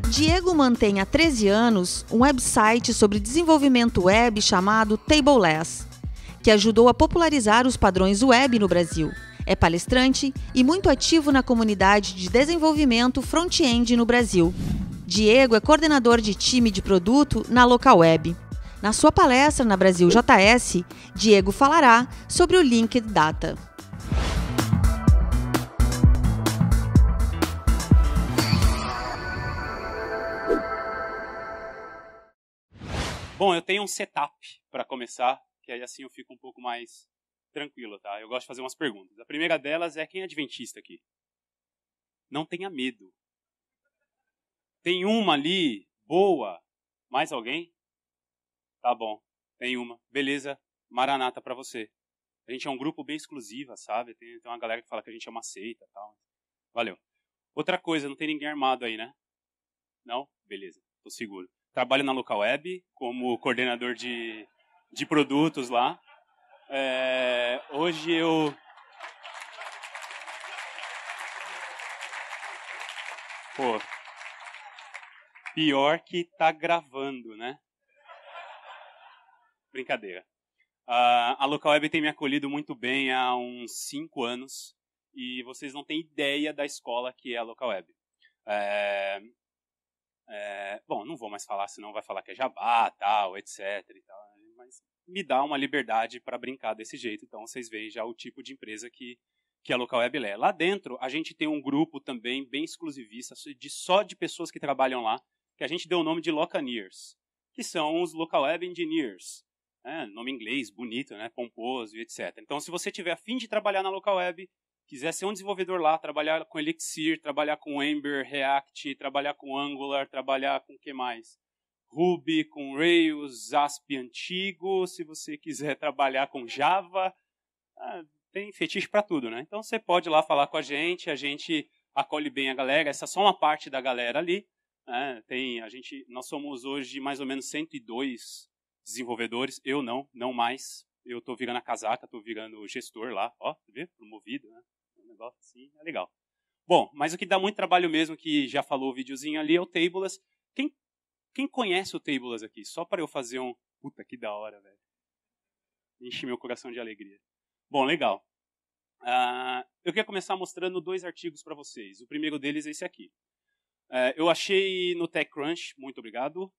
Diego mantém há 13 anos um website sobre desenvolvimento web chamado Tableless, que ajudou a popularizar os padrões web no Brasil. É palestrante e muito ativo na comunidade de desenvolvimento front-end no Brasil. Diego é coordenador de time de produto na Localweb. Na sua palestra na Brasil JS, Diego falará sobre o Linked Data. Bom, eu tenho um setup para começar, que aí assim eu fico um pouco mais tranquilo, tá? Eu gosto de fazer umas perguntas. A primeira delas é: quem é adventista aqui? Não tenha medo. Tem uma ali, boa. Mais alguém? Tá bom, tem uma. Beleza, Maranata para você. A gente é um grupo bem exclusivo, sabe? Tem uma galera que fala que a gente é uma seita e tal. Valeu. Outra coisa, não tem ninguém armado aí, né? Não? Beleza, tô seguro. Trabalho na Localweb como coordenador de produtos lá. Hoje eu... Pô, pior que tá gravando, né? Brincadeira. A Localweb tem me acolhido muito bem há uns 5 anos e vocês não têm ideia da escola que é a Localweb. Bom, não vou mais falar, senão vai falar que é jabá, tal, etc. E tal, mas me dá uma liberdade para brincar desse jeito, então vocês veem já o tipo de empresa que a Localweb é. Lá dentro, a gente tem um grupo também bem exclusivista, só de pessoas que trabalham lá, que a gente deu o nome de Locaneers, que são os Localweb Engineers. Nome inglês, bonito, né, pomposo e etc. Então, se você tiver a fim de trabalhar na Localweb, quiser ser um desenvolvedor lá, trabalhar com Elixir, trabalhar com Ember, React, trabalhar com Angular, trabalhar com o que mais? Ruby, com Rails, ASP antigo, se você quiser trabalhar com Java, tem fetiche para tudo, né? Então você pode ir lá falar com a gente acolhe bem a galera, essa é só uma parte da galera ali. Nós somos hoje mais ou menos 102 desenvolvedores, eu não mais. Eu estou virando a casaca, estou virando gestor lá, ó, tá vendo? Promovido, né? Um negócio assim, é legal. Bom, mas o que dá muito trabalho mesmo, que já falou o videozinho ali, é o Tableless. Quem conhece o Tableless aqui? Só para eu fazer um... Puta, que da hora, velho. Enche meu coração de alegria. Bom, legal. Eu queria começar mostrando 2 artigos para vocês. O primeiro deles é esse aqui. Eu achei no TechCrunch, muito obrigado.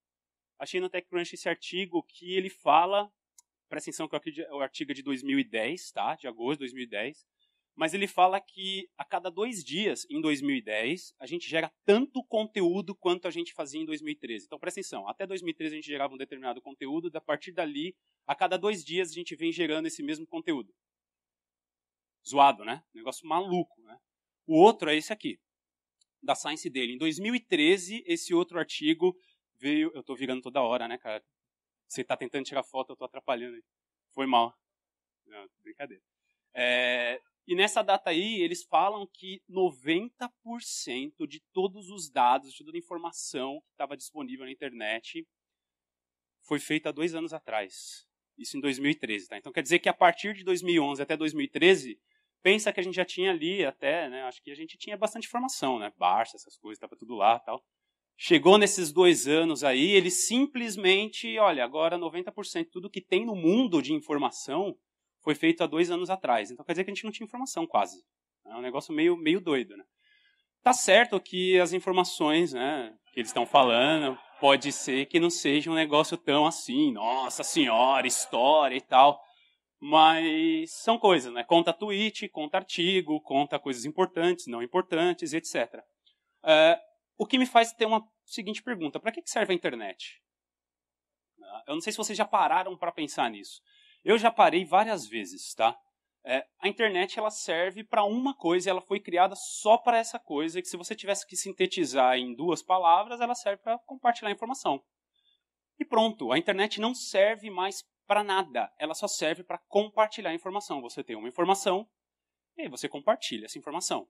Achei no TechCrunch esse artigo que ele fala... Presta atenção que o artigo é de 2010, tá? De agosto de 2010. Mas ele fala que a cada 2 dias, em 2010, a gente gera tanto conteúdo quanto a gente fazia em 2013. Então, presta atenção. Até 2013 a gente gerava um determinado conteúdo. A partir dali, a cada 2 dias, a gente vem gerando esse mesmo conteúdo. Zoado, né? Negócio maluco, né? O outro é esse aqui, da Science Daily. Em 2013, esse outro artigo veio... Eu estou virando toda hora, né, cara? Você está tentando tirar foto, eu estou atrapalhando. Foi mal. Não, brincadeira. E nessa data aí, eles falam que 90% de todos os dados, de toda a informação que estava disponível na internet foi feita há 2 anos atrás. Isso em 2013. Tá? Então quer dizer que a partir de 2011 até 2013, pensa que a gente já tinha ali até, né, acho que a gente tinha bastante informação, né? Barça, essas coisas, estava tudo lá e tal. Chegou nesses 2 anos aí, ele simplesmente, olha, agora 90% de tudo que tem no mundo de informação foi feito há 2 anos atrás. Então quer dizer que a gente não tinha informação quase. É um negócio meio doido, né? Tá certo que as informações, né, que eles estão falando, pode ser que não seja um negócio tão assim, nossa senhora, história e tal. Mas são coisas, né? Conta tweet, conta artigo, conta coisas importantes, não importantes, etc. O que me faz ter uma seguinte pergunta: para que serve a internet? Eu não sei se vocês já pararam para pensar nisso. Eu já parei várias vezes, tá? A internet ela serve para uma coisa, ela foi criada só para essa coisa, que se você tivesse que sintetizar em 2 palavras, ela serve para compartilhar informação. E pronto, a internet não serve mais para nada, ela só serve para compartilhar informação. Você tem uma informação e aí você compartilha essa informação.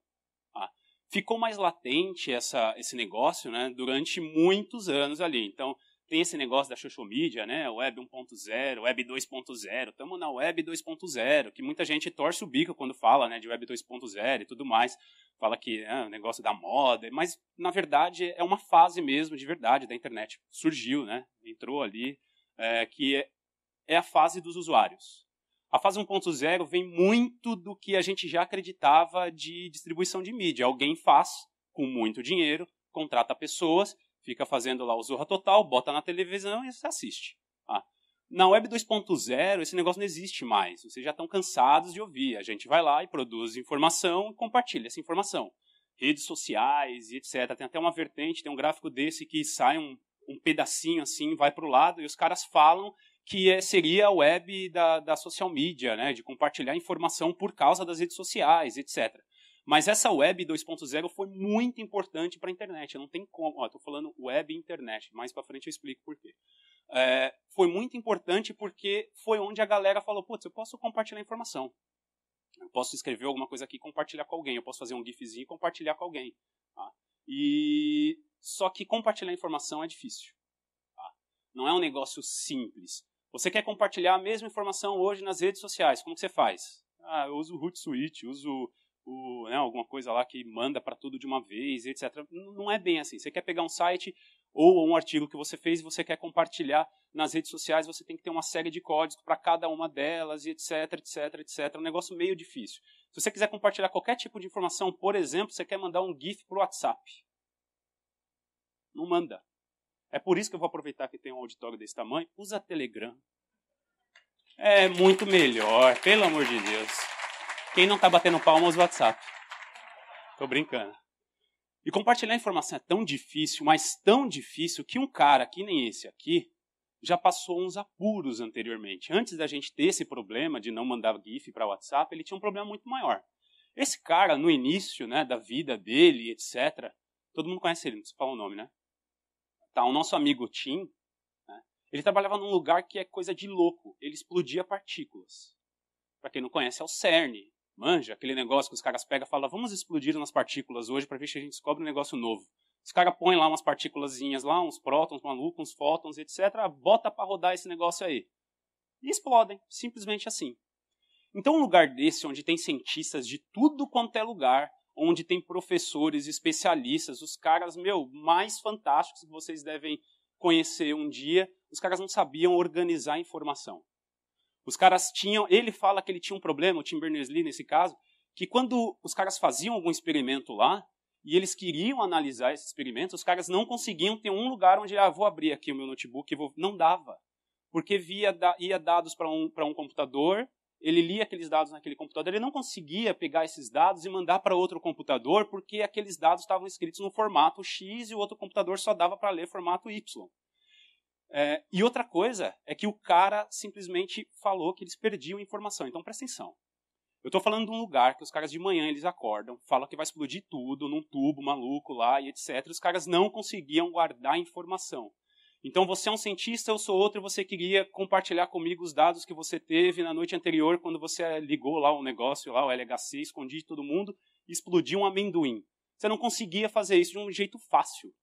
Tá? Ficou mais latente esse negócio, né, durante muitos anos ali. Então, tem esse negócio da social media, né? Web 1.0, Web 2.0. Estamos na Web 2.0, que muita gente torce o bico quando fala, né, de Web 2.0 e tudo mais. Fala que é um negócio da moda, mas, na verdade, é uma fase mesmo, de verdade, da internet. Surgiu, né? Entrou ali, que é a fase dos usuários. A fase 1.0 vem muito do que a gente já acreditava de distribuição de mídia. Alguém faz, com muito dinheiro, contrata pessoas, fica fazendo lá o Zorra Total, bota na televisão e você assiste. Tá? Na Web 2.0, esse negócio não existe mais. Vocês já estão cansados de ouvir. A gente vai lá e produz informação e compartilha essa informação. Redes sociais e etc. Tem até uma vertente, tem um gráfico desse que sai um pedacinho assim, vai para o lado, e os caras falam que seria a web da social media, né, de compartilhar informação por causa das redes sociais, etc. Mas essa web 2.0 foi muito importante para a internet. Não tem como. Estou falando web e internet. Mais para frente eu explico por quê. Foi muito importante porque foi onde a galera falou, putz, eu posso compartilhar informação. Eu posso escrever alguma coisa aqui e compartilhar com alguém. Eu posso fazer um gifzinho e compartilhar com alguém. Tá? Só que compartilhar informação é difícil. Tá? Não é um negócio simples. Você quer compartilhar a mesma informação hoje nas redes sociais. Como que você faz? Eu uso o Hootsuite, uso alguma coisa lá que manda para tudo de uma vez, etc. Não é bem assim. Você quer pegar um site ou um artigo que você fez e você quer compartilhar nas redes sociais, você tem que ter uma série de códigos para cada uma delas, e etc, etc, etc. É um negócio meio difícil. Se você quiser compartilhar qualquer tipo de informação, por exemplo, você quer mandar um GIF para o WhatsApp. Não manda. É por isso que eu vou aproveitar que tem um auditório desse tamanho. Usa Telegram. É muito melhor, pelo amor de Deus. Quem não está batendo palma, usa o WhatsApp. Tô brincando. E compartilhar informação é tão difícil, mas tão difícil, que um cara, que nem esse aqui, já passou uns apuros anteriormente. Antes da gente ter esse problema de não mandar GIF para o WhatsApp, ele tinha um problema muito maior. Esse cara, no início, né, da vida dele, etc., todo mundo conhece ele, não precisa falar o nome, né? Tá, o nosso amigo Tim, né, ele trabalhava num lugar que é coisa de louco. Ele explodia partículas. Para quem não conhece, é o CERN. Manja, aquele negócio que os caras pegam e falam, vamos explodir umas partículas hoje para ver se a gente descobre um negócio novo. Os caras põem lá umas partículazinhas lá, uns prótons, malucos, uns fótons, etc. Bota para rodar esse negócio aí. E explodem, simplesmente assim. Então um lugar desse, onde tem cientistas de tudo quanto é lugar, onde tem professores, especialistas, os caras, mais fantásticos que vocês devem conhecer um dia, os caras não sabiam organizar a informação. Os caras ele fala que ele tinha um problema, o Tim Berners-Lee nesse caso, que quando os caras faziam algum experimento lá, e eles queriam analisar esse experimento, os caras não conseguiam ter um lugar onde, vou abrir aqui o meu notebook, não dava. Porque ia dados para um computador, ele lia aqueles dados naquele computador, ele não conseguia pegar esses dados e mandar para outro computador, porque aqueles dados estavam escritos no formato X e o outro computador só dava para ler formato Y. E outra coisa é que o cara simplesmente falou que eles perdiam informação. Então, presta atenção. Eu estou falando de um lugar que os caras de manhã eles acordam, falam que vai explodir tudo num tubo maluco lá e etc. E os caras não conseguiam guardar informação. Então, você é um cientista, eu sou outro, e você queria compartilhar comigo os dados que você teve na noite anterior, quando você ligou lá o negócio, lá o LHC, escondi de todo mundo, e explodiu um amendoim. Você não conseguia fazer isso de um jeito fácil.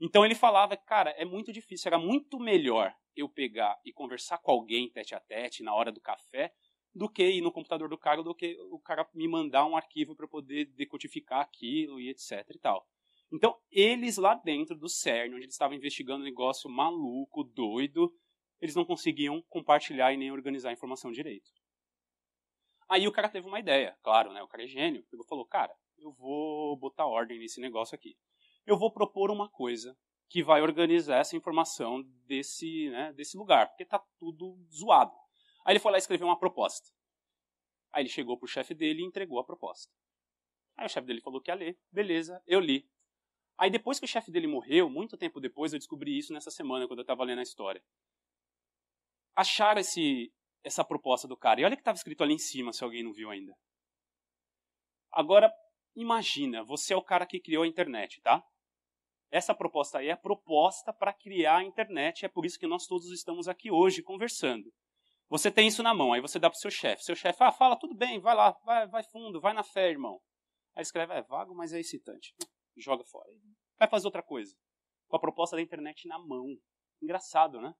Então ele falava, cara, é muito difícil, era muito melhor eu pegar e conversar com alguém tete a tete na hora do café do que ir no computador do cara, do que o cara me mandar um arquivo para poder decodificar aquilo e etc e tal. Então eles lá dentro do CERN, onde eles estavam investigando um negócio maluco, doido, eles não conseguiam compartilhar e nem organizar a informação direito. Aí o cara teve uma ideia, claro, né? O cara é gênio, ele falou, cara, eu vou botar ordem nesse negócio aqui. Eu vou propor uma coisa que vai organizar essa informação desse lugar, porque está tudo zoado. Aí ele foi lá e escreveu uma proposta. Aí ele chegou para o chefe dele e entregou a proposta. Aí o chefe dele falou que ia ler. Beleza, eu li. Aí depois que o chefe dele morreu, muito tempo depois, eu descobri isso nessa semana, quando eu estava lendo a história. Acharam essa proposta do cara. E olha o que estava escrito ali em cima, se alguém não viu ainda. Agora, imagina, você é o cara que criou a internet, tá? Essa proposta aí é a proposta para criar a internet, é por isso que nós todos estamos aqui hoje conversando. Você tem isso na mão, aí você dá para o seu chefe. Seu chefe, fala, tudo bem, vai lá, vai fundo, vai na fé, irmão. Aí escreve, é vago, mas é excitante. Joga fora. Vai fazer outra coisa. Com a proposta da internet na mão. Engraçado, né?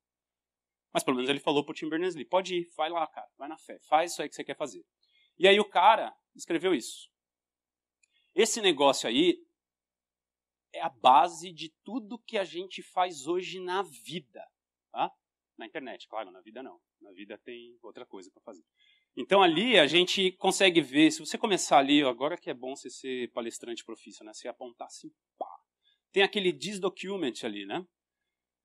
Mas pelo menos ele falou pro Tim Berners-Lee, pode ir, vai lá, cara, vai na fé, faz isso aí que você quer fazer. E aí o cara escreveu isso. Esse negócio aí é a base de tudo que a gente faz hoje na vida. Tá? Na internet, claro, na vida não. Na vida tem outra coisa para fazer. Então ali a gente consegue ver, se você começar ali, agora que é bom você ser palestrante profissional, né? Você apontar assim, pá. Tem aquele this document ali, né?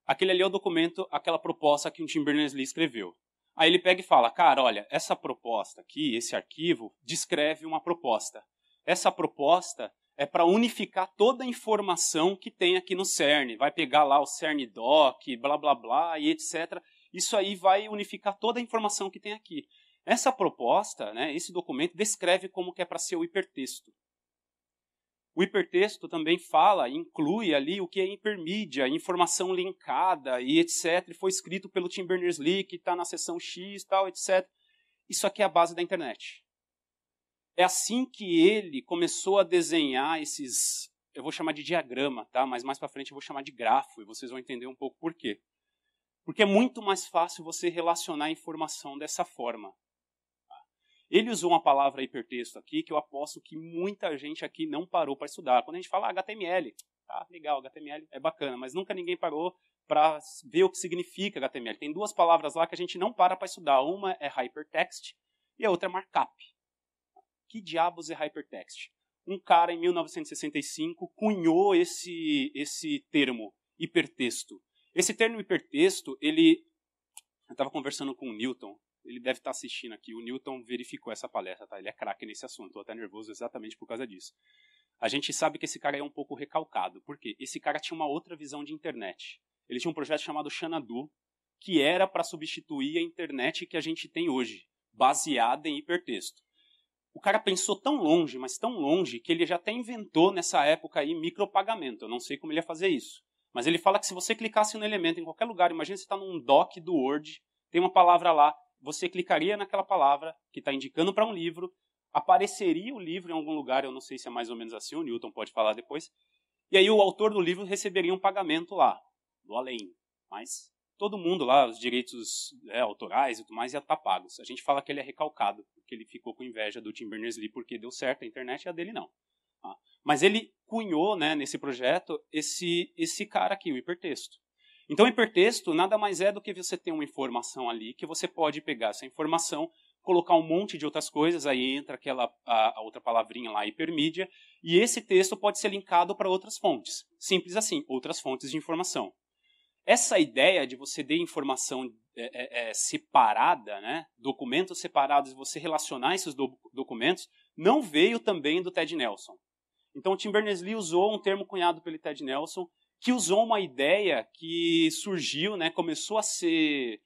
Aquele ali é o documento, aquela proposta que o Tim Berners-Lee escreveu. Aí ele pega e fala, cara, olha, essa proposta aqui, esse arquivo, descreve uma proposta. Essa proposta é para unificar toda a informação que tem aqui no CERN. Vai pegar lá o CERN Doc, blá, blá, blá, e etc. Isso aí vai unificar toda a informação que tem aqui. Essa proposta, né, esse documento, descreve como que é para ser o hipertexto. O hipertexto também fala, inclui ali o que é hipermídia, informação linkada e etc. Foi escrito pelo Tim Berners-Lee, que está na seção X, tal, etc. Isso aqui é a base da internet. É assim que ele começou a desenhar esses, eu vou chamar de diagrama, tá? Mas mais para frente eu vou chamar de grafo, e vocês vão entender um pouco por quê. Porque é muito mais fácil você relacionar a informação dessa forma. Ele usou uma palavra hipertexto aqui que eu aposto que muita gente aqui não parou para estudar. Quando a gente fala HTML, tá, legal, HTML é bacana, mas nunca ninguém parou para ver o que significa HTML. Tem duas palavras lá que a gente não para estudar. Uma é hypertext e a outra é markup. Que diabos é hypertext? Um cara em 1965 cunhou esse termo, hipertexto. Esse termo hipertexto, eu estava conversando com o Newton, ele deve estar assistindo aqui, o Newton verificou essa palestra, tá? Ele é craque nesse assunto, estou até nervoso exatamente por causa disso. A gente sabe que esse cara é um pouco recalcado, porque esse cara tinha uma outra visão de internet. Ele tinha um projeto chamado Xanadu, que era para substituir a internet que a gente tem hoje, baseada em hipertexto. O cara pensou tão longe, mas tão longe, que ele já até inventou nessa época aí micropagamento. Eu não sei como ele ia fazer isso. Mas ele fala que se você clicasse no elemento em qualquer lugar, imagina você está num doc do Word, tem uma palavra lá, você clicaria naquela palavra que está indicando para um livro, apareceria o livro em algum lugar, eu não sei se é mais ou menos assim, o Newton pode falar depois, e aí o autor do livro receberia um pagamento lá, do além. Mas todo mundo lá, os direitos autorais e tudo mais, ia estar pagos. A gente fala que ele é recalcado, porque ele ficou com inveja do Tim Berners-Lee porque deu certo a internet e a dele não. Mas ele cunhou, né, nesse projeto esse cara aqui, o hipertexto. Então, o hipertexto nada mais é do que você ter uma informação ali, que você pode pegar essa informação, colocar um monte de outras coisas, aí entra a outra palavrinha lá, hipermídia, e esse texto pode ser linkado para outras fontes. Simples assim, outras fontes de informação. Essa ideia de você ter informação separada, né, documentos separados, e você relacionar esses documentos, não veio também do Ted Nelson. Então, o Tim Berners-Lee usou um termo cunhado pelo Ted Nelson, que usou uma ideia que surgiu, né, começou a ser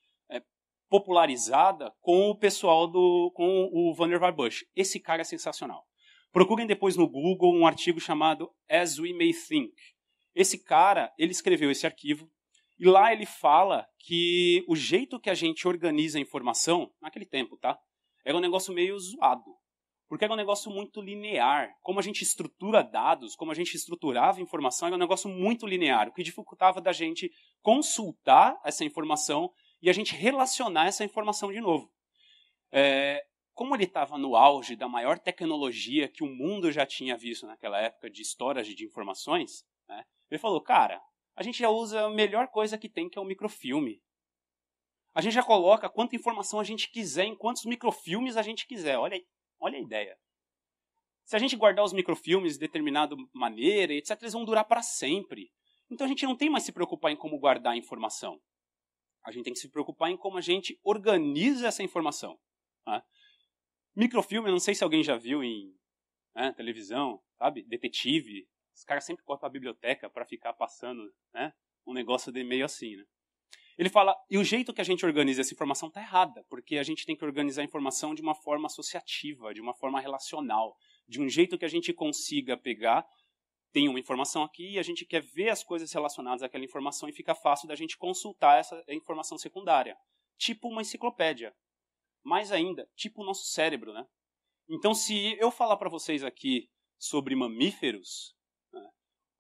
popularizada com o pessoal com o Vannevar Bush. Esse cara é sensacional. Procurem depois no Google um artigo chamado As We May Think. Esse cara, ele escreveu esse arquivo, e lá ele fala que o jeito que a gente organiza a informação, naquele tempo, tá? Era um negócio meio zoado. Porque era um negócio muito linear. Como a gente estrutura dados, como a gente estruturava informação, era um negócio muito linear, o que dificultava da gente consultar essa informação e a gente relacionar essa informação de novo. Como ele estava no auge da maior tecnologia que o mundo já tinha visto naquela época de storage de informações, né, ele falou, cara, a gente já usa a melhor coisa que tem, que é o microfilme. A gente já coloca quanta informação a gente quiser, em quantos microfilmes a gente quiser. Olha a ideia. Se a gente guardar os microfilmes de determinada maneira, etc., eles vão durar para sempre. Então a gente não tem mais que se preocupar em como guardar a informação. A gente tem que se preocupar em como a gente organiza essa informação. Né? Microfilme, eu não sei se alguém já viu em televisão, sabe? Detetive. Os caras sempre cortam a biblioteca para ficar passando, né, um negócio de meio assim, né? Ele fala, e o jeito que a gente organiza essa informação está errada, porque a gente tem que organizar a informação de uma forma associativa, de uma forma relacional, de um jeito que a gente consiga pegar, tem uma informação aqui e a gente quer ver as coisas relacionadas àquela informação e fica fácil da gente consultar essa informação secundária. Tipo uma enciclopédia. Mais ainda, tipo o nosso cérebro, né? Então, se eu falar para vocês aqui sobre mamíferos,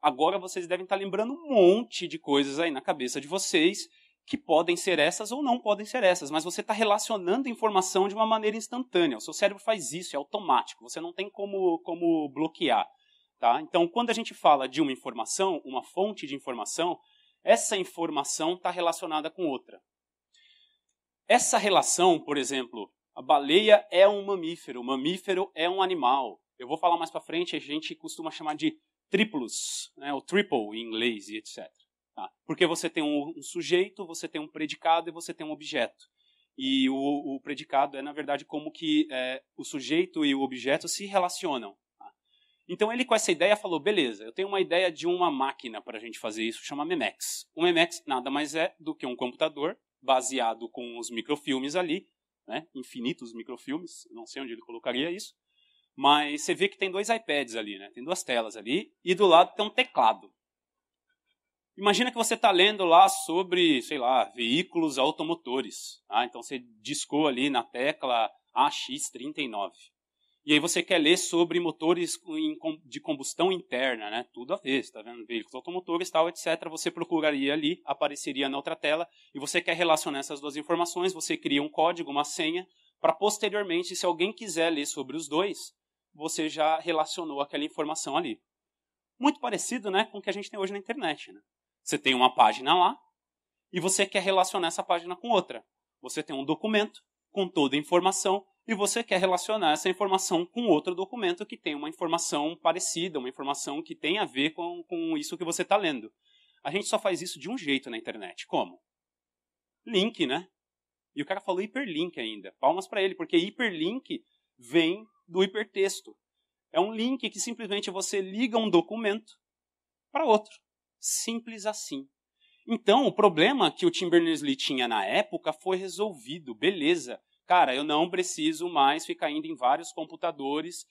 agora vocês devem estar lembrando um monte de coisas aí na cabeça de vocês que podem ser essas ou não podem ser essas, mas você está relacionando informação de uma maneira instantânea. O seu cérebro faz isso, é automático, você não tem como bloquear. Tá? Então, quando a gente fala de uma informação, uma fonte de informação, essa informação está relacionada com outra. Essa relação, por exemplo, a baleia é um mamífero, o mamífero é um animal. Eu vou falar mais para frente, a gente costuma chamar de triplos, né, o triple em inglês e etc. Tá? Porque você tem um sujeito, você tem um predicado e você tem um objeto. E o predicado é, na verdade, como que o sujeito e o objeto se relacionam. Tá? Então ele, com essa ideia, falou, beleza, eu tenho uma ideia de uma máquina para a gente fazer isso, chama Memex. O Memex nada mais é do que um computador baseado com os microfilmes ali, né, infinitos microfilmes, não sei onde ele colocaria isso, mas você vê que tem 2 iPads ali, né, tem 2 telas ali, e do lado tem um teclado. Imagina que você está lendo lá sobre, sei lá, veículos automotores. Tá? Então você discou ali na tecla AX39. E aí você quer ler sobre motores de combustão interna, né? Tudo a ver, está vendo? Veículos automotores, tal, etc. Você procuraria ali, apareceria na outra tela, e você quer relacionar essas 2 informações, você cria um código, uma senha, para posteriormente, se alguém quiser ler sobre os 2, você já relacionou aquela informação ali. Muito parecido, né, com o que a gente tem hoje na internet, né? Você tem uma página lá e você quer relacionar essa página com outra. Você tem um documento com toda a informação e você quer relacionar essa informação com outro documento que tem uma informação parecida, uma informação que tem a ver com isso que você está lendo. A gente só faz isso de um jeito na internet. Como? Link, né? E o cara falou hiperlink ainda. Palmas para ele, porque hiperlink vem do hipertexto. É um link que simplesmente você liga um documento para outro. Simples assim. Então, o problema que o Tim Berners-Lee tinha na época foi resolvido. Beleza. Cara, eu não preciso mais ficar indo em vários computadores,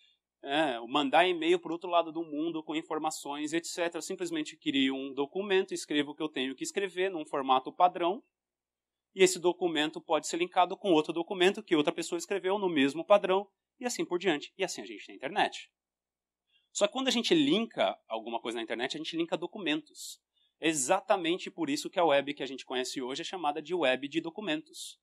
mandar e-mail para o outro lado do mundo com informações, etc. Eu simplesmente crio um documento, escrevo o que eu tenho que escrever num formato padrão, e esse documento pode ser linkado com outro documento que outra pessoa escreveu no mesmo padrão, e assim por diante. E assim a gente tem a internet. Só que quando a gente linka alguma coisa na internet, a gente linka documentos. Exatamente por isso que a web que a gente conhece hoje é chamada de web de documentos.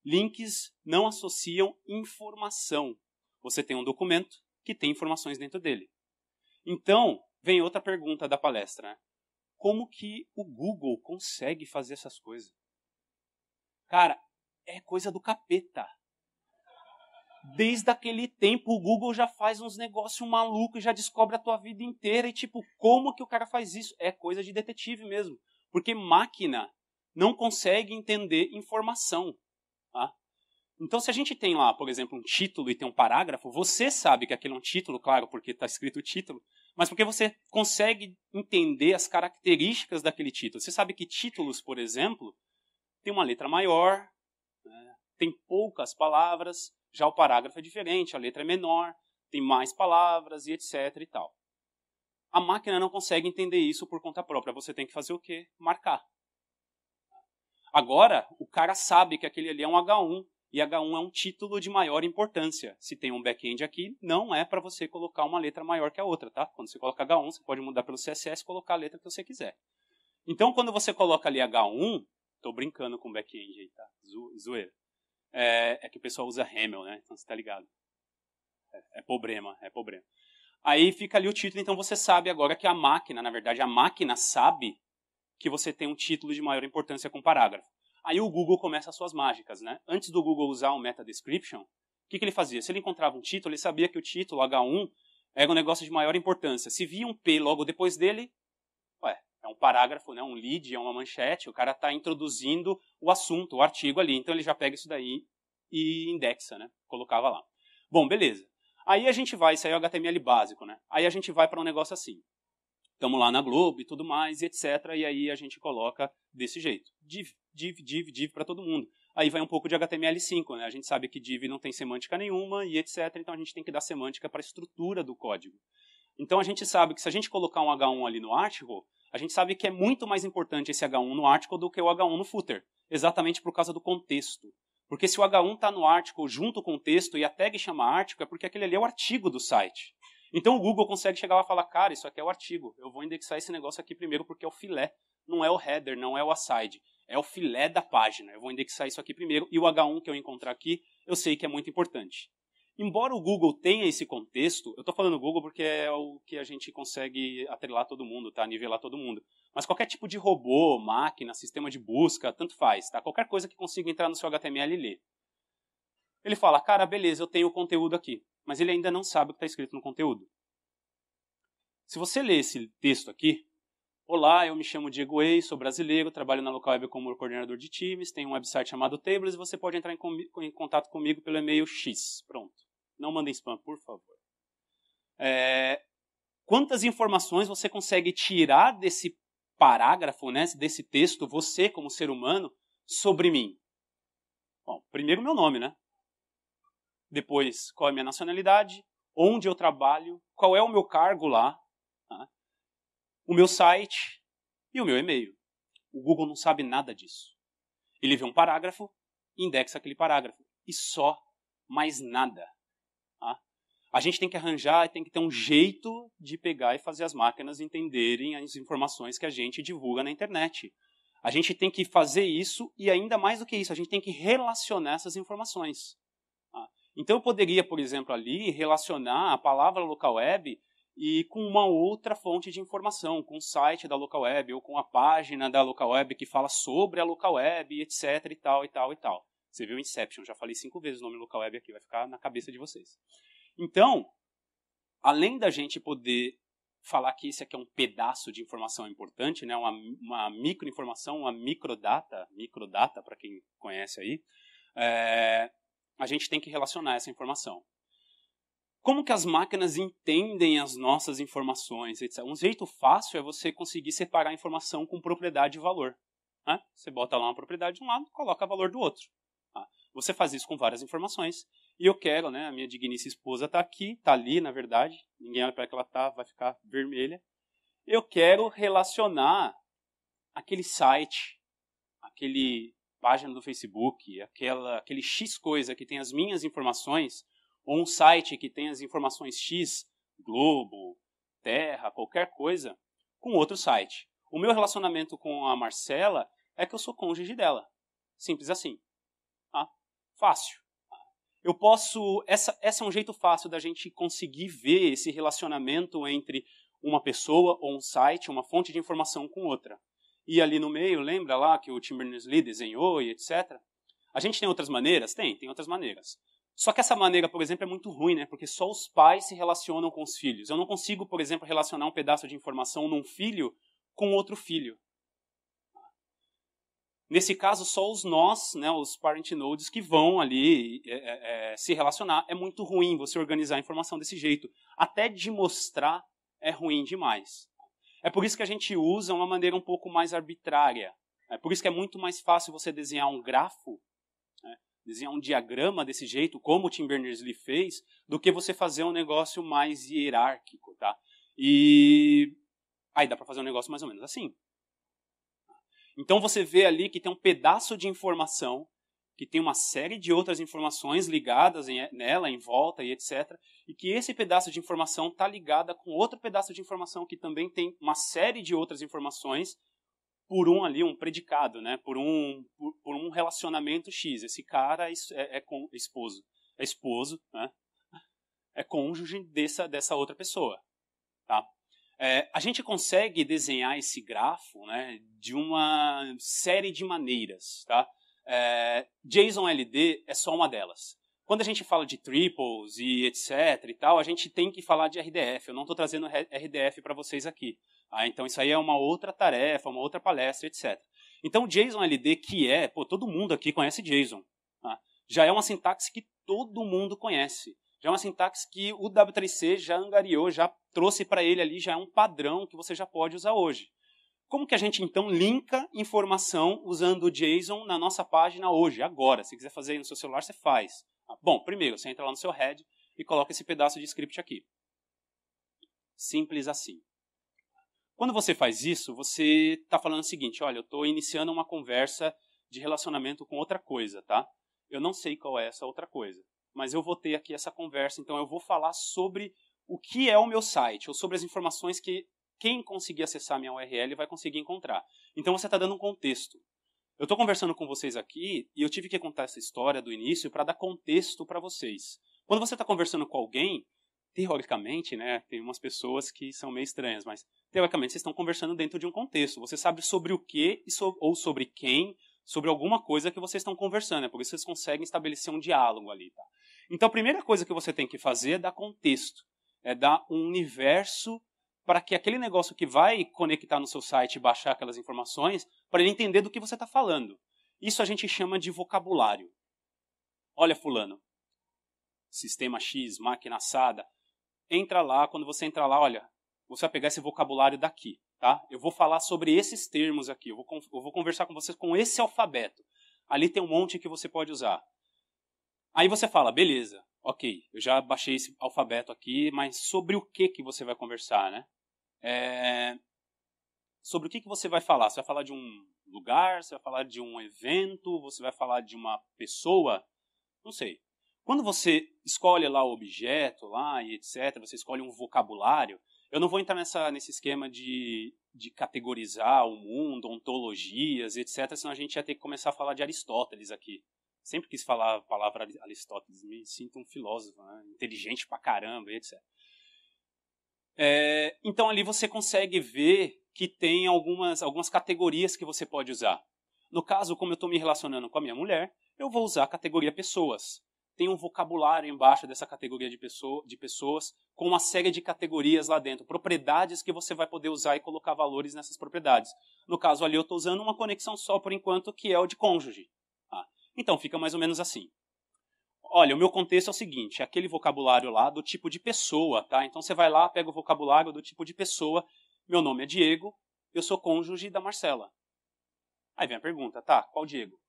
Links não associam informação. Você tem um documento que tem informações dentro dele. Então, vem outra pergunta da palestra. Né? Como que o Google consegue fazer essas coisas? Cara, é coisa do capeta. Desde aquele tempo, o Google já faz uns negócios malucos, já descobre a tua vida inteira. E tipo, como que o cara faz isso? É coisa de detetive mesmo. Porque máquina não consegue entender informação. Tá? Então, se a gente tem lá, por exemplo, um título e tem um parágrafo, você sabe que aquele é um título, claro, porque está escrito o título, mas porque você consegue entender as características daquele título. Você sabe que títulos, por exemplo, tem uma letra maior, né, tem poucas palavras, já o parágrafo é diferente, a letra é menor, tem mais palavras e etc. e tal. A máquina não consegue entender isso por conta própria. Você tem que fazer o quê? Marcar. Agora, o cara sabe que aquele ali é um H1, e H1 é um título de maior importância. Se tem um back-end aqui, não é para você colocar uma letra maior que a outra, tá? Quando você coloca H1, você pode mudar pelo CSS e colocar a letra que você quiser. Então, quando você coloca ali H1, estou brincando com back-end aí, tá? Zoeira. É que o pessoal usa Haml, né? Então você tá ligado. É problema. Aí fica ali o título, então você sabe agora que a máquina, na verdade, a máquina sabe que você tem um título de maior importância com parágrafo. Aí o Google começa as suas mágicas, né? Antes do Google usar o meta description, o que ele fazia? Se ele encontrava um título, ele sabia que o título, H1, era um negócio de maior importância. Se via um P logo depois dele, é um parágrafo, né? Um lead, é uma manchete, o cara está introduzindo o assunto, o artigo ali. Então ele já pega isso daí e indexa, né? Colocava lá. Bom, beleza. Aí a gente vai, isso aí é o HTML básico, né? Aí a gente vai para um negócio assim. Estamos lá na Globo e tudo mais, e etc. E aí a gente coloca desse jeito. Div para todo mundo. Aí vai um pouco de HTML5, né? A gente sabe que div não tem semântica nenhuma e etc. Então a gente tem que dar semântica para a estrutura do código. Então a gente sabe que se a gente colocar um H1 ali no article, a gente sabe que é muito mais importante esse H1 no article do que o H1 no footer. Exatamente por causa do contexto. Porque se o H1 está no article junto com o texto e a tag chama article, é porque aquele ali é o artigo do site. Então o Google consegue chegar lá e falar, cara, isso aqui é o artigo. Eu vou indexar esse negócio aqui primeiro porque é o filé. Não é o header, não é o aside. É o filé da página. Eu vou indexar isso aqui primeiro, e o H1 que eu encontrar aqui, eu sei que é muito importante. Embora o Google tenha esse contexto, eu estou falando Google porque é o que a gente consegue atrelar todo mundo, tá? Nivelar todo mundo. Mas qualquer tipo de robô, máquina, sistema de busca, tanto faz, tá? Qualquer coisa que consiga entrar no seu HTML e ler. Ele fala, cara, beleza, eu tenho o conteúdo aqui. Mas ele ainda não sabe o que está escrito no conteúdo. Se você ler esse texto aqui, olá, eu me chamo Diego Way, sou brasileiro, trabalho na Local Web como coordenador de times, tenho um website chamado Tables e você pode entrar em contato comigo pelo e-mail X. Pronto. Não mandem spam, por favor. Quantas informações você consegue tirar desse parágrafo, né, desse texto, você como ser humano, sobre mim? Bom, primeiro meu nome, né? Depois, qual é a minha nacionalidade, onde eu trabalho, qual é o meu cargo lá, tá? O meu site e o meu e-mail. O Google não sabe nada disso. Ele vê um parágrafo, indexa aquele parágrafo. E só, mais nada. Tá? A gente tem que arranjar, tem que ter um jeito de pegar e fazer as máquinas entenderem as informações que a gente divulga na internet. A gente tem que fazer isso e, ainda mais do que isso, a gente tem que relacionar essas informações. Tá? Então, eu poderia, por exemplo, ali relacionar a palavra local web e com uma outra fonte de informação, com o site da local web ou com a página da local web que fala sobre a local web, etc. e tal, e tal, e tal. Você viu Inception, já falei 5 vezes o nome local web aqui, vai ficar na cabeça de vocês. Então, além da gente poder falar que isso aqui é um pedaço de informação importante, né, uma microinformação, uma microdata para quem conhece aí, a gente tem que relacionar essa informação. Como que as máquinas entendem as nossas informações, etc. Um jeito fácil é você conseguir separar a informação com propriedade e valor. Né? Você bota lá uma propriedade de um lado, coloca o valor do outro. Tá? Você faz isso com várias informações. E eu quero, né, a minha digníssima esposa está aqui, está ali, na verdade. Ninguém olha para que ela está, vai ficar vermelha. Eu quero relacionar aquele site, aquele página do Facebook, aquele X coisa que tem as minhas informações, ou um site que tem as informações X, Globo, Terra, qualquer coisa, com outro site. O meu relacionamento com a Marcela é que eu sou cônjuge dela. Simples assim. Tá? Fácil. Eu posso... Essa é um jeito fácil da gente conseguir ver esse relacionamento entre uma pessoa ou um site, uma fonte de informação com outra. E ali no meio, lembra lá que o Tim Berners-Lee desenhou e etc? A gente tem outras maneiras? Tem outras maneiras. Só que essa maneira, por exemplo, é muito ruim, né? Porque só os pais se relacionam com os filhos. Eu não consigo, por exemplo, relacionar um pedaço de informação num filho com outro filho. Nesse caso, só os nós, né, os parent nodes, que vão ali se relacionar. É muito ruim você organizar a informação desse jeito. Até de mostrar é ruim demais. É por isso que a gente usa uma maneira um pouco mais arbitrária. É por isso que é muito mais fácil você desenhar um grafo, desenhar um diagrama desse jeito, como o Tim Berners-Lee fez, do que você fazer um negócio mais hierárquico, tá? E aí dá para fazer um negócio mais ou menos assim. Então você vê ali que tem um pedaço de informação, que tem uma série de outras informações ligadas nela, em volta e etc. E que esse pedaço de informação está ligada com outro pedaço de informação que também tem uma série de outras informações por um predicado, né? por um relacionamento X. Esse cara é esposo, né? É cônjuge dessa outra pessoa. Tá? A gente consegue desenhar esse grafo, né, de uma série de maneiras. Tá? JSON-LD é só uma delas. Quando a gente fala de triples e etc. e tal, a gente tem que falar de RDF. Eu não estou trazendo RDF para vocês aqui. Então isso aí é uma outra tarefa, uma outra palestra, etc. Então JSON-LD, todo mundo aqui conhece JSON. Tá? Já é uma sintaxe que todo mundo conhece. Já é uma sintaxe que o W3C já angariou, já trouxe para ele ali, já é um padrão que você já pode usar hoje. Como que a gente, então, linka informação usando o JSON na nossa página hoje, agora? Se quiser fazer no seu celular, você faz. Bom, primeiro, você entra lá no seu head e coloca esse pedaço de script aqui. Simples assim. Quando você faz isso, você está falando o seguinte, olha, eu estou iniciando uma conversa de relacionamento com outra coisa, tá? Eu não sei qual é essa outra coisa, mas eu vou ter aqui essa conversa, então eu vou falar sobre o que é o meu site, ou sobre as informações que quem conseguir acessar a minha URL vai conseguir encontrar. Então você está dando um contexto. Eu estou conversando com vocês aqui e eu tive que contar essa história do início para dar contexto para vocês. Quando você está conversando com alguém, teoricamente, né, tem umas pessoas que são meio estranhas, mas teoricamente vocês estão conversando dentro de um contexto. Você sabe sobre o que ou sobre quem, sobre alguma coisa que vocês estão conversando. É por isso que vocês conseguem estabelecer um diálogo ali. Tá? Então a primeira coisa que você tem que fazer é dar contexto. É dar um universo para que aquele negócio que vai conectar no seu site e baixar aquelas informações, para ele entender do que você está falando. Isso a gente chama de vocabulário. Olha, fulano, sistema X, máquina assada, entra lá, quando você entrar lá, olha, você vai pegar esse vocabulário daqui, tá? Eu vou falar sobre esses termos aqui, eu vou conversar com vocês com esse alfabeto. Ali tem um monte que você pode usar. Aí você fala, beleza, ok, eu já baixei esse alfabeto aqui, mas sobre o que você vai conversar, né? Sobre o que você vai falar? Você vai falar de um lugar? Você vai falar de um evento? Você vai falar de uma pessoa? Não sei. Quando você escolhe lá o objeto lá e etc., você escolhe um vocabulário, eu não vou entrar nesse esquema de categorizar o mundo, ontologias, etc., senão a gente ia ter que começar a falar de Aristóteles aqui. Sempre quis falar a palavra Aristóteles, me sinto um filósofo, né? Inteligente pra caramba, etc. Então ali você consegue ver que tem algumas categorias que você pode usar. No caso, como eu estou me relacionando com a minha mulher, eu vou usar a categoria pessoas. Tem um vocabulário embaixo dessa categoria de pessoas, com uma série de categorias lá dentro, propriedades que você vai poder usar e colocar valores nessas propriedades. No caso ali eu estou usando uma conexão só por enquanto, que é o de cônjuge. Tá? Então fica mais ou menos assim. Olha, o meu contexto é o seguinte, é aquele vocabulário lá do tipo de pessoa, tá? Então você vai lá, pega o vocabulário do tipo de pessoa, meu nome é Diego, eu sou cônjuge da Marcela. Aí vem a pergunta, tá, qual Diego?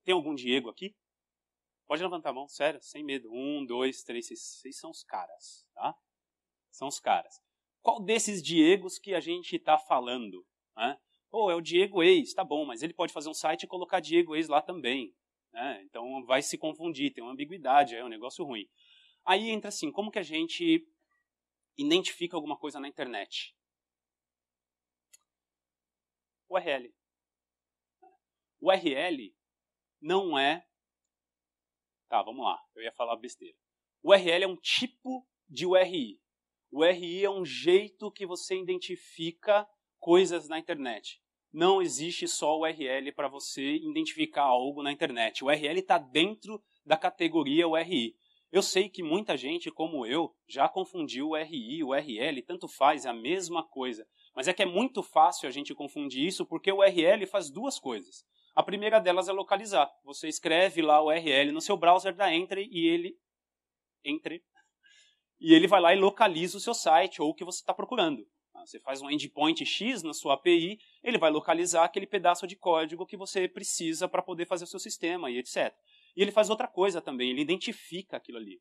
Tem algum Diego aqui? Pode levantar a mão, sério, sem medo. 1, 2, 3, 6 são os caras, tá? São os caras. Qual desses Diegos que a gente está falando? Né? É o Diego Ex, tá bom, mas ele pode fazer um site e colocar Diego Ex lá também. Né? Então vai se confundir, tem uma ambiguidade, é um negócio ruim. Aí entra assim, como que a gente identifica alguma coisa na internet? URL. URL não é... Tá, vamos lá, eu ia falar besteira. URL é um tipo de URI. URI é um jeito que você identifica coisas na internet. Não existe só URL para você identificar algo na internet. O URL está dentro da categoria URI. Eu sei que muita gente, como eu, já confundiu URI e URL, tanto faz, é a mesma coisa. Mas é que é muito fácil a gente confundir isso, porque o URL faz duas coisas. A primeira delas é localizar. Você escreve lá o URL no seu browser, dá Enter e ele vai lá e localiza o seu site ou o que você está procurando. Você faz um endpoint X na sua API, ele vai localizar aquele pedaço de código que você precisa para poder fazer o seu sistema e etc. E ele faz outra coisa também, ele identifica aquilo ali.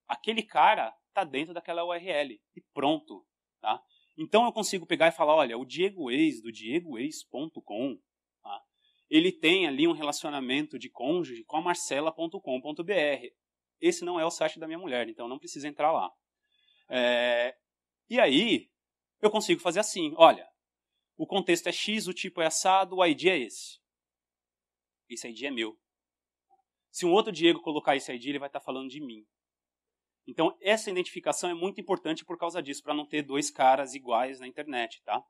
Aquele cara está dentro daquela URL e pronto. Tá? Então eu consigo pegar e falar, olha, o Diego Ex, do diegoex.com, ele tem ali um relacionamento de cônjuge com a marcela.com.br. Esse não é o site da minha mulher, então não precisa entrar lá. E aí, eu consigo fazer assim, olha, o contexto é X, o tipo é assado, o ID é esse. Esse ID é meu. Se um outro Diego colocar esse ID, ele vai estar falando de mim. Então, essa identificação é muito importante por causa disso, para não ter dois caras iguais na internet, tá?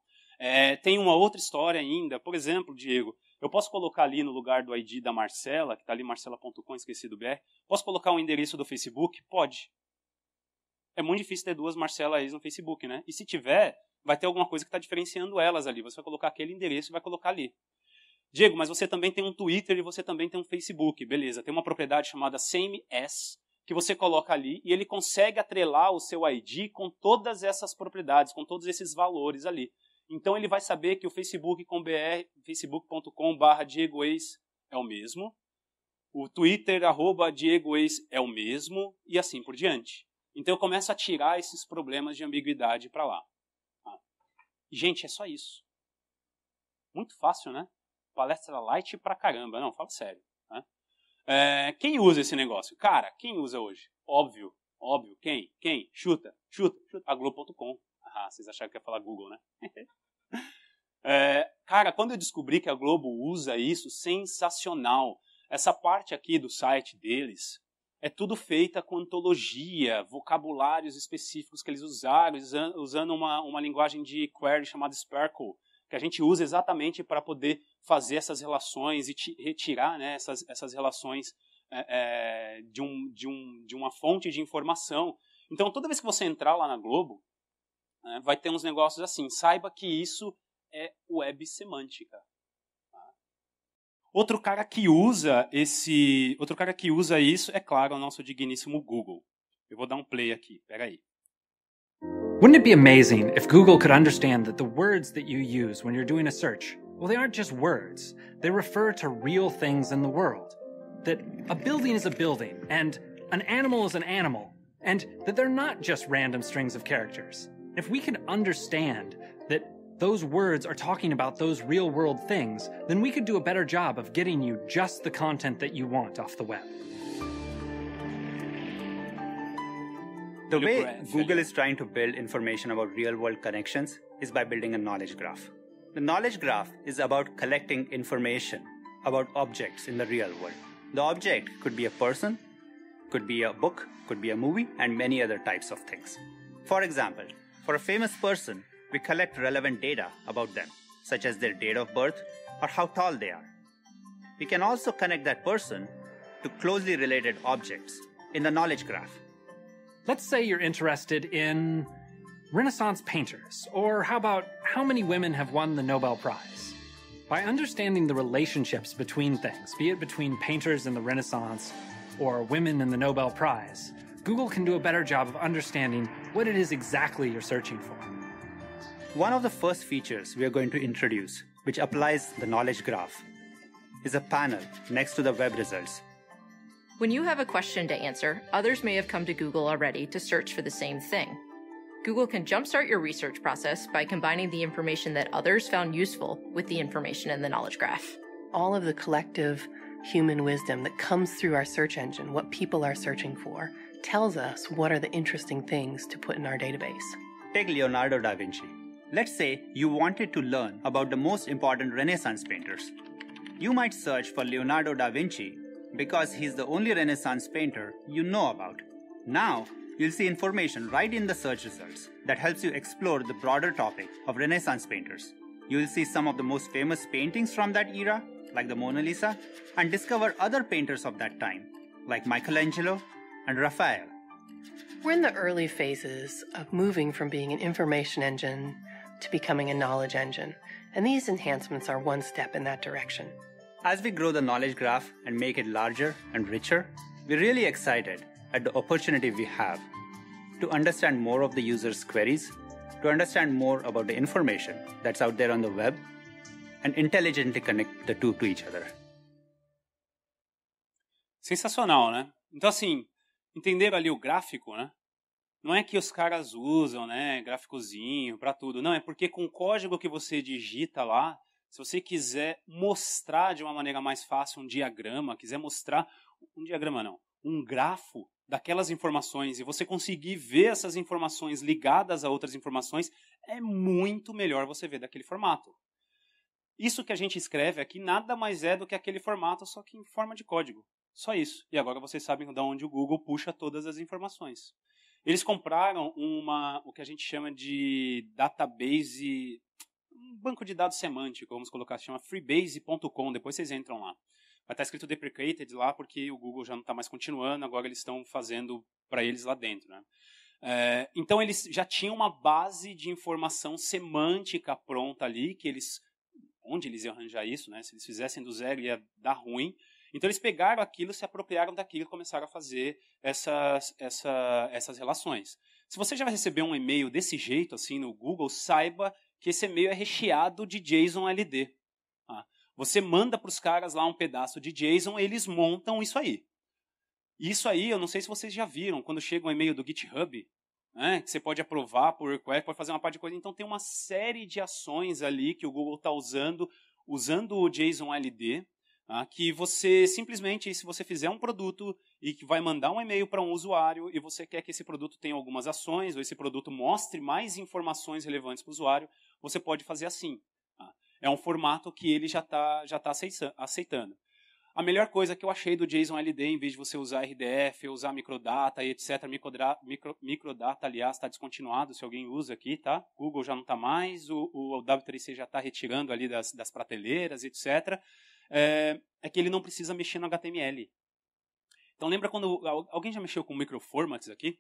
Tem uma outra história ainda, por exemplo, Diego, eu posso colocar ali no lugar do ID da Marcela, que está ali marcela.com, esqueci do BR, posso colocar um endereço do Facebook? Pode. É muito difícil ter duas Marcela Ex no Facebook, né? E se tiver, vai ter alguma coisa que está diferenciando elas ali. Você vai colocar aquele endereço e vai colocar ali. Diego, mas você também tem um Twitter e você também tem um Facebook. Beleza, tem uma propriedade chamada Same As, que você coloca ali e ele consegue atrelar o seu ID com todas essas propriedades, com todos esses valores ali. Então ele vai saber que o facebook.com/DiegoEx é o mesmo, o Twitter @DiegoEx é o mesmo e assim por diante. Então eu começo a tirar esses problemas de ambiguidade para lá. Gente, é só isso. Muito fácil, né? Palestra light pra caramba. Não, fala sério. Né? Quem usa esse negócio? Cara, quem usa hoje? Óbvio. Quem? Chuta. A Globo.com. Vocês acharam que ia falar Google, né? Cara, quando eu descobri que a Globo usa isso, sensacional. Essa parte aqui do site deles é tudo feita com antologia, vocabulários específicos que eles usaram, usando uma linguagem de query chamada Sparkle, que a gente usa exatamente para poder fazer essas relações e retirar, né, essas relações de uma fonte de informação. Então, toda vez que você entrar lá na Globo, vai ter uns negócios assim. Saiba que isso é web semântica. Outro cara que usa isso é, claro, o nosso digníssimo Google. Eu vou dar um play aqui, peraí. Wouldn't it be amazing if Google could understand that the words that you use when you're doing a search, well, they aren't just words. They refer to real things in the world. That a building is a building, and an animal is an animal, and that they're not just random strings of characters. If we can understand that those words are talking about those real-world things, then we could do a better job of getting you just the content that you want off the web. The way Google is trying to build information about real-world connections is by building a knowledge graph. The knowledge graph is about collecting information about objects in the real world. The object could be a person, could be a book, could be a movie, and many other types of things. For example, for a famous person, we collect relevant data about them, such as their date of birth or how tall they are. We can also connect that person to closely related objects in the knowledge graph. Let's say you're interested in Renaissance painters, or how about how many women have won the Nobel Prize? By understanding the relationships between things, be it between painters in the Renaissance or women in the Nobel Prize, Google can do a better job of understanding what it is exactly you're searching for. One of the first features we are going to introduce, which applies the knowledge graph, is a panel next to the web results. When you have a question to answer, others may have come to Google already to search for the same thing. Google can jumpstart your research process by combining the information that others found useful with the information in the knowledge graph. All of the collective human wisdom that comes through our search engine, what people are searching for, tells us what are the interesting things to put in our database. Take Leonardo da Vinci. Let's say you wanted to learn about the most important Renaissance painters. You might search for Leonardo da Vinci because he's the only Renaissance painter you know about. Now, you'll see information right in the search results that helps you explore the broader topic of Renaissance painters. You'll see some of the most famous paintings from that era, like the Mona Lisa, and discover other painters of that time, like Michelangelo and Raphael. We're in the early phases of moving from being an information engine to becoming a knowledge engine, and these enhancements are one step in that direction. As we grow the knowledge graph and make it larger and richer, we're really excited at the opportunity we have to understand more of the user's queries, to understand more about the information that's out there on the web, and intelligently connect the two to each other. Sensacional, né? Então, assim, entenderam ali o gráfico, né? Não é que os caras usam, né, gráficozinho para tudo. Não, é porque com o código que você digita lá, se você quiser mostrar de uma maneira mais fácil um diagrama, quiser mostrar um grafo daquelas informações e você conseguir ver essas informações ligadas a outras informações, é muito melhor você ver daquele formato. Isso que a gente escreve aqui nada mais é do que aquele formato, só que em forma de código. Só isso. E agora vocês sabem de onde o Google puxa todas as informações. Eles compraram o que a gente chama de database, um banco de dados semântico, vamos colocar, se chama freebase.com, depois vocês entram lá. Vai estar escrito deprecated lá, porque o Google já não está mais continuando, agora eles estão fazendo para eles lá dentro, né? Então eles já tinham uma base de informação semântica pronta ali, onde eles iam arranjar isso, né? Se eles fizessem do zero ia dar ruim. Então eles pegaram aquilo, se apropriaram daquilo e começaram a fazer essas relações. Se você já vai receber um e-mail desse jeito, assim, no Google, saiba que esse e-mail é recheado de JSON LD. Tá? Você manda para os caras lá um pedaço de JSON, eles montam isso aí. Isso aí, eu não sei se vocês já viram, quando chega um e-mail do GitHub, né, que você pode aprovar por request, pode fazer uma parte de coisa. Então tem uma série de ações ali que o Google está usando o JSON LD, que você simplesmente, se você fizer um produto e que vai mandar um e-mail para um usuário e você quer que esse produto tenha algumas ações ou esse produto mostre mais informações relevantes para o usuário, você pode fazer assim. É um formato que ele já tá aceitando. A melhor coisa que eu achei do JSON LD, em vez de você usar RDF, usar microdata e etc. Microdata, aliás, está descontinuado, se alguém usa aqui, tá? Google já não está mais, o W3C já está retirando ali das prateleiras, etc. É que ele não precisa mexer no HTML. Então lembra quando alguém já mexeu com microformats aqui?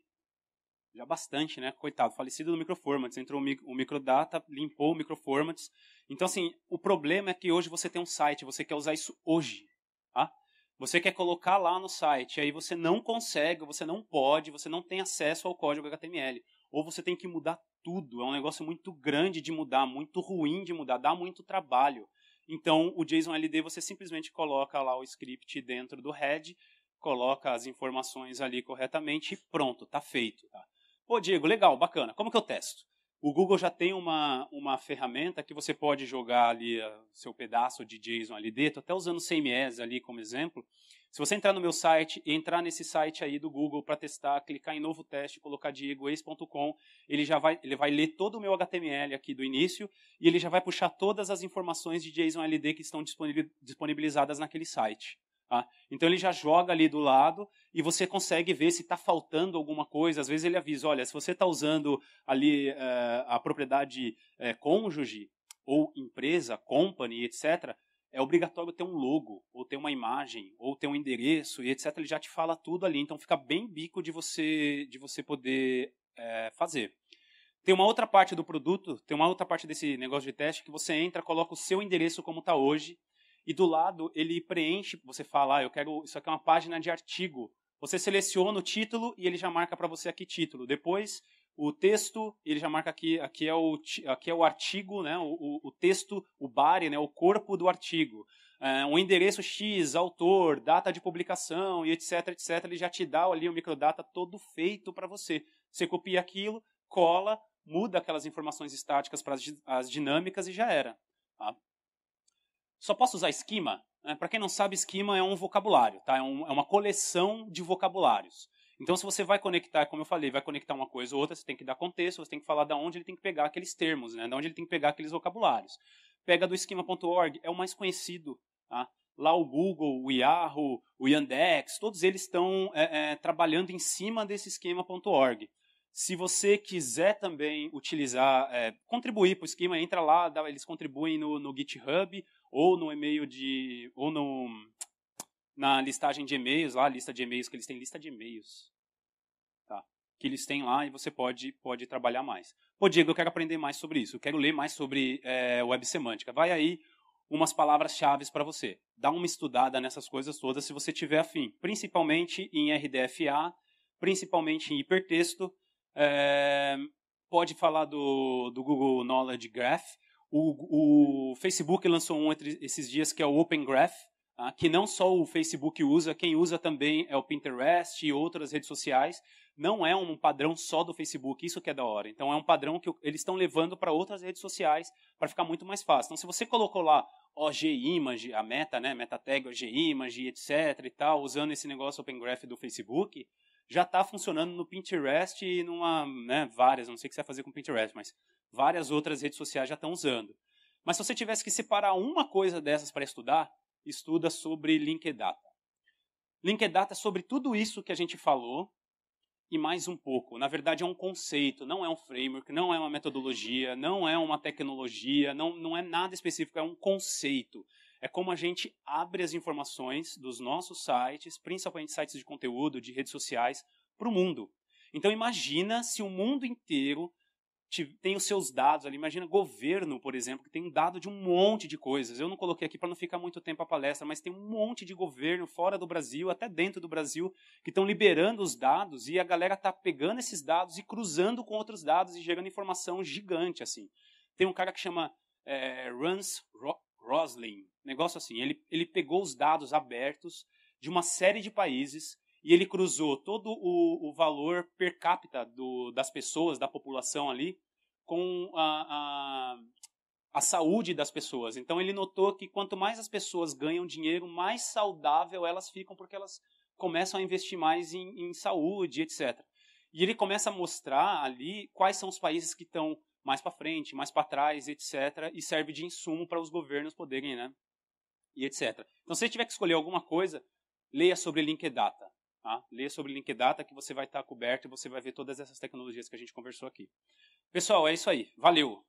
Já bastante, né? Coitado, falecido do microformats. Entrou o microdata, limpou o microformats. Então, assim, o problema é que hoje você tem um site, você quer usar isso hoje. Tá? Você quer colocar lá no site, aí você não consegue, você não pode, você não tem acesso ao código HTML. Ou você tem que mudar tudo. É um negócio muito grande de mudar, muito ruim de mudar, dá muito trabalho. Então, o JSON LD você simplesmente coloca lá o script dentro do head, coloca as informações ali corretamente e pronto, está feito. Tá? Pô, Diego, legal, bacana. Como que eu testo? O Google já tem uma ferramenta que você pode jogar ali seu pedaço de JSON LD. Estou até usando o CMS ali como exemplo. Se você entrar no meu site e entrar nesse site aí do Google para testar, clicar em novo teste, colocar diegoeis.com, ele vai ler todo o meu HTML aqui do início e ele já vai puxar todas as informações de JSON LD que estão disponibilizadas naquele site. Tá? Então ele já joga ali do lado e você consegue ver se está faltando alguma coisa. Às vezes ele avisa, olha, se você está usando ali a propriedade cônjuge ou empresa, company, etc., é obrigatório ter um logo, ou ter uma imagem, ou ter um endereço, e etc. Ele já te fala tudo ali, então fica bem bico de você poder fazer. Tem uma outra parte do produto, tem uma outra parte desse negócio de teste que você entra, coloca o seu endereço como está hoje, e do lado ele preenche, você fala, eu quero, isso aqui é uma página de artigo. Você seleciona o título e ele já marca para você aqui título. Depois o texto, ele já marca aqui é o artigo, né, o texto, o body, né, o corpo do artigo. Um endereço X, autor, data de publicação e etc, etc. Ele já te dá ali o microdata todo feito para você. Você copia aquilo, cola, muda aquelas informações estáticas para as dinâmicas e já era. Tá? Só posso usar esquema? Para quem não sabe, esquema é um vocabulário, tá? É uma coleção de vocabulários. Então, se você vai conectar, como eu falei, vai conectar uma coisa ou outra, você tem que dar contexto, você tem que falar de onde ele tem que pegar aqueles termos, né? De onde ele tem que pegar aqueles vocabulários. Pega do esquema.org, é o mais conhecido. Tá? Lá o Google, o Yahoo, o Yandex, todos eles estão trabalhando em cima desse esquema.org. Se você quiser também utilizar, contribuir para o esquema, entra lá, eles contribuem no GitHub ou no e-mail na listagem de e-mails, lá, a lista de e-mails que eles têm, lista de e-mails, tá? Que eles têm lá e você pode trabalhar mais. Pô, Diego, eu quero aprender mais sobre isso, eu quero ler mais sobre web semântica. Vai aí umas palavras-chave para você. Dá uma estudada nessas coisas todas se você tiver afim, principalmente em RDFA, principalmente em hipertexto. Pode falar do Google Knowledge Graph. O Facebook lançou esses dias que é o Open Graph, que não só o Facebook usa, quem usa também é o Pinterest e outras redes sociais. Não é um padrão só do Facebook, isso que é da hora. Então é um padrão que eles estão levando para outras redes sociais para ficar muito mais fácil. Então se você colocou lá OGImage, a meta, né, meta tag OGImage, etc e tal, usando esse negócio Open Graph do Facebook, já está funcionando no Pinterest e várias, não sei o que você vai fazer com o Pinterest, mas várias outras redes sociais já estão usando. Mas se você tivesse que separar uma coisa dessas para estudar, estuda sobre Linked Data. Linked Data é sobre tudo isso que a gente falou e mais um pouco. Na verdade é um conceito, não é um framework, não é uma metodologia, não é uma tecnologia, não é nada específico, é um conceito. É como a gente abre as informações dos nossos sites, principalmente sites de conteúdo, de redes sociais, para o mundo. Então imagina se o mundo inteiro tem os seus dados ali. Imagina governo, por exemplo, que tem um dado de um monte de coisas. Eu não coloquei aqui para não ficar muito tempo a palestra, mas tem um monte de governo fora do Brasil, até dentro do Brasil, que estão liberando os dados e a galera está pegando esses dados e cruzando com outros dados e gerando informação gigante. Assim. Tem um cara que chama Rance Roslin, negócio assim. Ele pegou os dados abertos de uma série de países e ele cruzou todo o valor per capita das pessoas, da população ali, com a saúde das pessoas. Então ele notou que quanto mais as pessoas ganham dinheiro, mais saudável elas ficam, porque elas começam a investir mais em saúde, etc. E ele começa a mostrar ali quais são os países que estão mais para frente, mais para trás, etc. E serve de insumo para os governos poderem, né? E etc. Então, se você tiver que escolher alguma coisa, leia sobre Linkedata. Tá? Leia sobre Linkedata que você vai estar coberto e você vai ver todas essas tecnologias que a gente conversou aqui. Pessoal, é isso aí. Valeu!